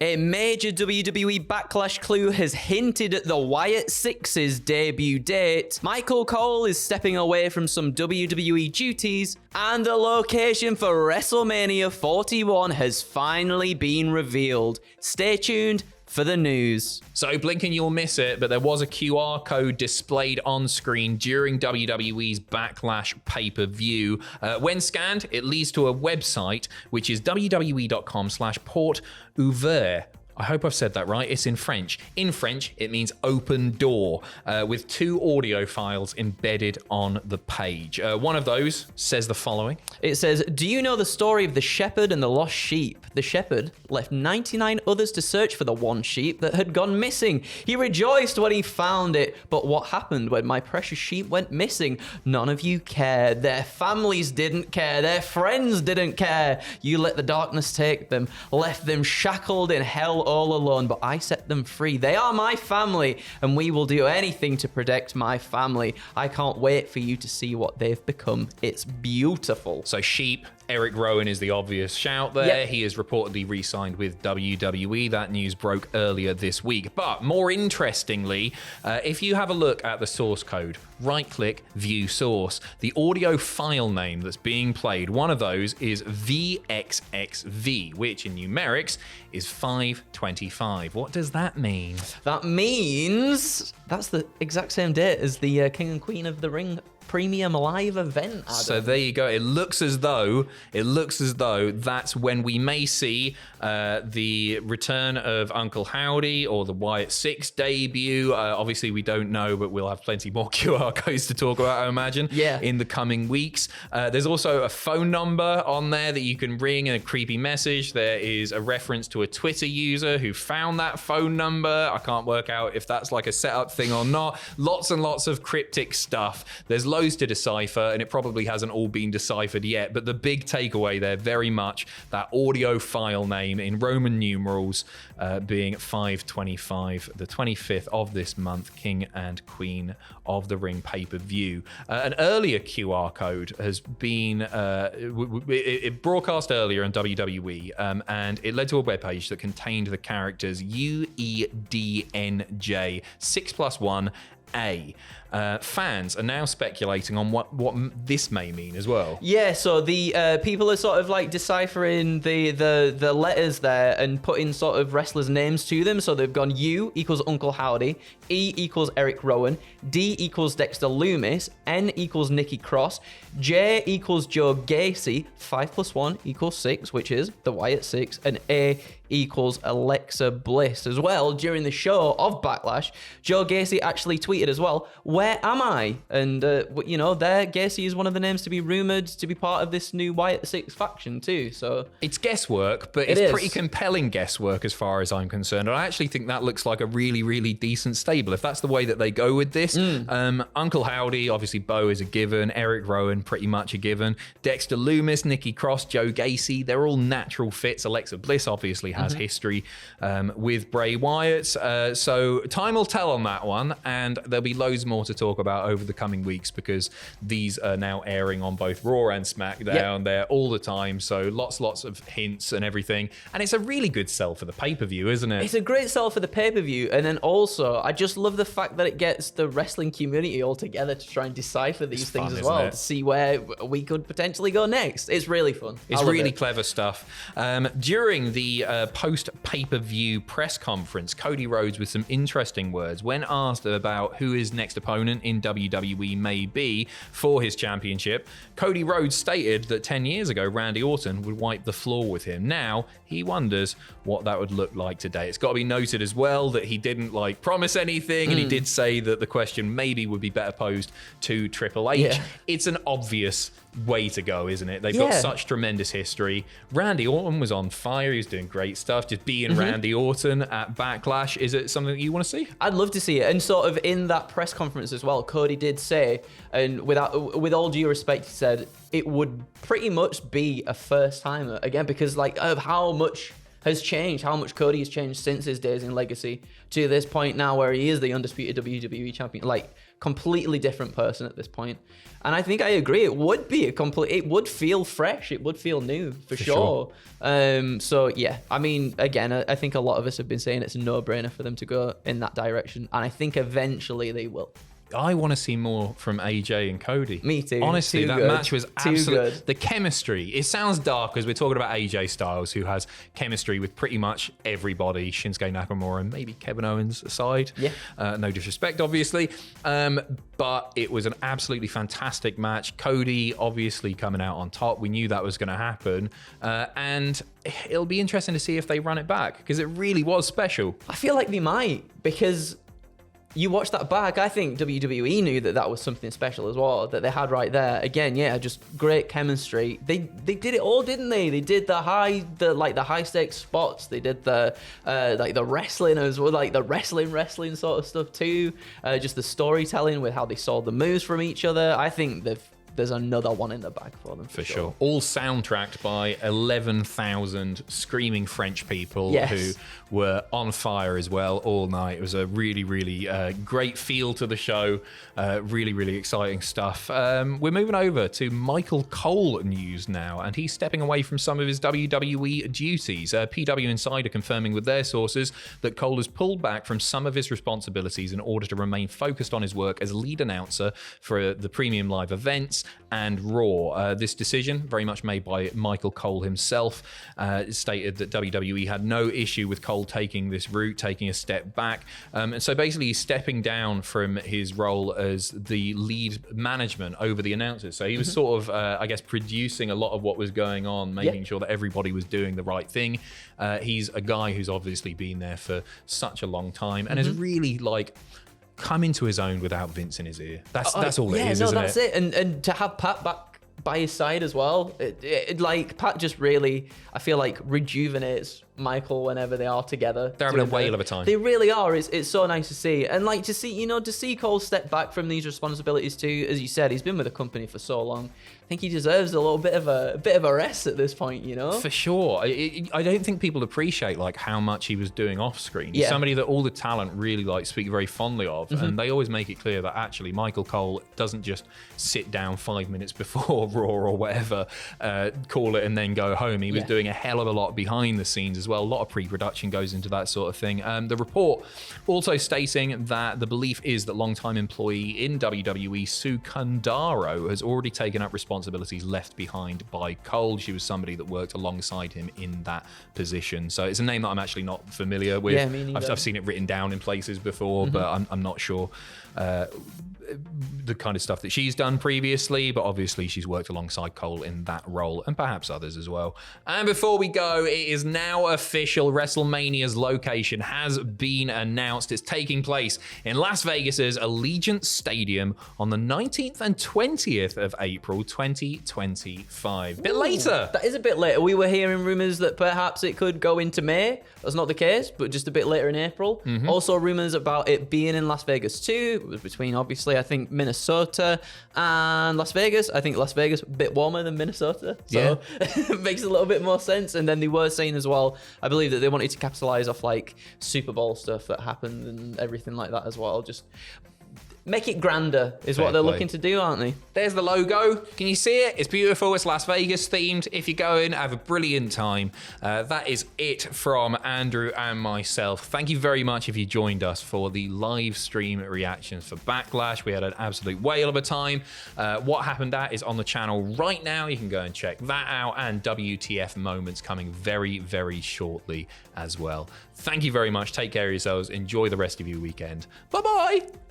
A major WWE Backlash clue has hinted at the Wyatt Six's debut date. Michael Cole is stepping away from some WWE duties, and the location for WrestleMania 41 has finally been revealed. Stay tuned for the news. So blink and you'll miss it, but there was a QR code displayed on screen during WWE's Backlash pay-per-view. When scanned, it leads to a website, which is www.com/porte-ouvert. I hope I've said that right. It's in French. In French, it means open door, with 2 audio files embedded on the page. One of those says the following. It says, "Do you know the story of the shepherd and the lost sheep? The shepherd left 99 others to search for the one sheep that had gone missing. He rejoiced when he found it. But what happened when my precious sheep went missing? None of you cared. Their families didn't care. Their friends didn't care. You let the darkness take them, left them shackled in hell all alone, but I set them free. They are my family, and we will do anything to protect my family. I can't wait for you to see what they've become. It's beautiful." So sheep, Eric Rowan is the obvious shout there. Yep. He is reportedly re-signed with WWE. That news broke earlier this week. But more interestingly, if you have a look at the source code, right-click, view source, the audio file name that's being played, one of those is VXXV, which in numerics is 525. What does that mean? That means that's the exact same date as the King and Queen of the Ring Premium Live event, Adam. So there you go. It looks as though that's when we may see the return of Uncle Howdy or the Wyatt Six debut. Obviously, we don't know, but we'll have plenty more QR codes to talk about, I imagine, in the coming weeks. There's also a phone number on there that you can ring and a creepy message. There is a reference to a Twitter user who found that phone number. I can't work out if that's like a setup thing or not. Lots and lots of cryptic stuff. There's loads to decipher, and it probably hasn't all been deciphered yet, but the big takeaway there, very much that audio file name in Roman numerals being 525, the 25th of this month, King and Queen of the Ring pay-per-view. An earlier QR code has been it broadcast earlier on WWE, and it led to a webpage that contained the characters UEDNJ 6+1A. Fans are now speculating on what this may mean as well. Yeah, so the people are sort of like deciphering the letters there and putting sort of wrestlers' names to them. So they've gone U equals Uncle Howdy, E equals Eric Rowan, D equals Dexter Loomis, N equals Nikki Cross, J equals Joe Gacy, 5+1 equals 6, which is the Wyatt Six, and A equals Alexa Bliss as well. During the show of Backlash, Joe Gacy actually tweeted as well, "Where am I?" And, you know, there, Gacy is one of the names to be rumoured to be part of this new Wyatt Six faction too. So it's guesswork, but it's pretty compelling guesswork as far as I'm concerned. And I actually think that looks like a really, really decent stable. If that's the way that they go with this, Uncle Howdy, obviously Bo is a given. Eric Rowan, pretty much a given. Dexter Loomis, Nikki Cross, Joe Gacy, they're all natural fits. Alexa Bliss obviously has history with Bray Wyatt. So time will tell on that one, and there'll be loads more to talk about over the coming weeks because these are now airing on both Raw and SmackDown. They're all the time, so lots of hints and everything. And it's a really good sell for the pay-per-view, isn't it? It's a great sell for the pay-per-view, and then also I just love the fact that it gets the wrestling community all together to try and decipher these things as well, to see where we could potentially go next. It's really fun. It's really clever stuff. During the post-pay-per-view press conference, Cody Rhodes with some interesting words when asked about who his next opponent in WWE may be for his championship. Cody Rhodes stated that 10 years ago, Randy Orton would wipe the floor with him. Now, he wonders what that would look like today. It's got to be noted as well that he didn't promise anything, and he did say that the question maybe would be better posed to Triple H. Yeah. It's an obvious way to go, isn't it? They've got such tremendous history. Randy Orton was on fire. He was doing great stuff. Just being Randy Orton at Backlash, is it something that you want to see? I'd love to see it. And sort of in that press conference as well, Cody did say, and with all due respect, he said it would pretty much be a first timer again because of how much has changed, how much Cody has changed since his days in Legacy to this point now where he is the undisputed WWE champion. Like, completely different person at this point. And I think I agree. It would be it would feel fresh. It would feel new for sure. So yeah, I mean, again, I think a lot of us have been saying it's a no-brainer for them to go in that direction. And I think eventually they will. I want to see more from AJ and Cody. Me too. Honestly, that match was absolutely... good. The chemistry. It sounds dark because we're talking about AJ Styles, who has chemistry with pretty much everybody. Shinsuke Nakamura and maybe Kevin Owens aside. Yeah. No disrespect, obviously. But it was an absolutely fantastic match. Cody obviously coming out on top. We knew that was going to happen. And it'll be interesting to see if they run it back because it really was special. I feel like they might, because you watch that back, I think WWE knew that was something special as well, that they had right there. Again, yeah, just great chemistry. They did it all, didn't they? They did the high stakes spots. They did the wrestling as well, like the wrestling sort of stuff too. Just the storytelling with how they saw the moves from each other. I think there's another one in the bag for them. For sure. All soundtracked by 11,000 screaming French people who were on fire as well all night. It was a really, really great feel to the show. Really, really exciting stuff. We're moving over to Michael Cole news now, and he's stepping away from some of his WWE duties. PW Insider confirming with their sources that Cole has pulled back from some of his responsibilities in order to remain focused on his work as lead announcer for the premium live events and Raw. This decision, very much made by Michael Cole himself, stated that WWE had no issue with Cole taking this route, taking a step back. And so basically he's stepping down from his role as the lead management over the announcers. So he was sort of, I guess, producing a lot of what was going on, making sure that everybody was doing the right thing. He's a guy who's obviously been there for such a long time and has really, like, come into his own without Vince in his ear. That's all it is, isn't it? Yeah, no, that's it. And to have Pat back by his side as well, it like Pat just really, I feel like, rejuvenates Michael whenever they are together. They're having a whale of a time. They really are. It's so nice to see. And like to see Cole step back from these responsibilities too. As you said, he's been with the company for so long. I think he deserves a little bit of a rest at this point, you know? For sure. I don't think people appreciate like how much he was doing off screen. He's somebody that all the talent really like speak very fondly of, and they always make it clear that actually Michael Cole doesn't just sit down 5 minutes before Raw or whatever, call it and then go home. He was doing a hell of a lot behind the scenes as well. A lot of pre-production goes into that sort of thing. The report also stating that the belief is that longtime employee in WWE, Sue Kandaro, has already taken up responsibilities left behind by Cole. She was somebody that worked alongside him in that position. So it's a name that I'm actually not familiar with. Yeah, me neither. I've seen it written down in places before, but I'm not sure the kind of stuff that she's done previously, but obviously she's worked alongside Cole in that role and perhaps others as well. And before we go, it is now official. WrestleMania's location has been announced. It's taking place in Las Vegas's Allegiant Stadium on the 19th and 20th of April 2025. Bit later. That is a bit later. We were hearing rumors that perhaps it could go into May. That's not the case, but just a bit later in April. Also rumors about it being in Las Vegas too. It was between, obviously, I think Minnesota and Las Vegas. I think Las Vegas a bit warmer than Minnesota, so it makes a little bit more sense. And then they were saying as well, I believe that they wanted to capitalize off like Super Bowl stuff that happened and everything like that as well. Just make it grander is what they're looking to do, aren't they? There's the logo. Can you see it? It's beautiful. It's Las Vegas themed. If you go in, have a brilliant time. That is it from Andrew and myself. Thank you very much if you joined us for the live stream reactions for Backlash. We had an absolute whale of a time. What happened at is on the channel right now. You can go and check that out, and WTF moments coming very, very shortly as well. Thank you very much. Take care of yourselves. Enjoy the rest of your weekend. Bye-bye.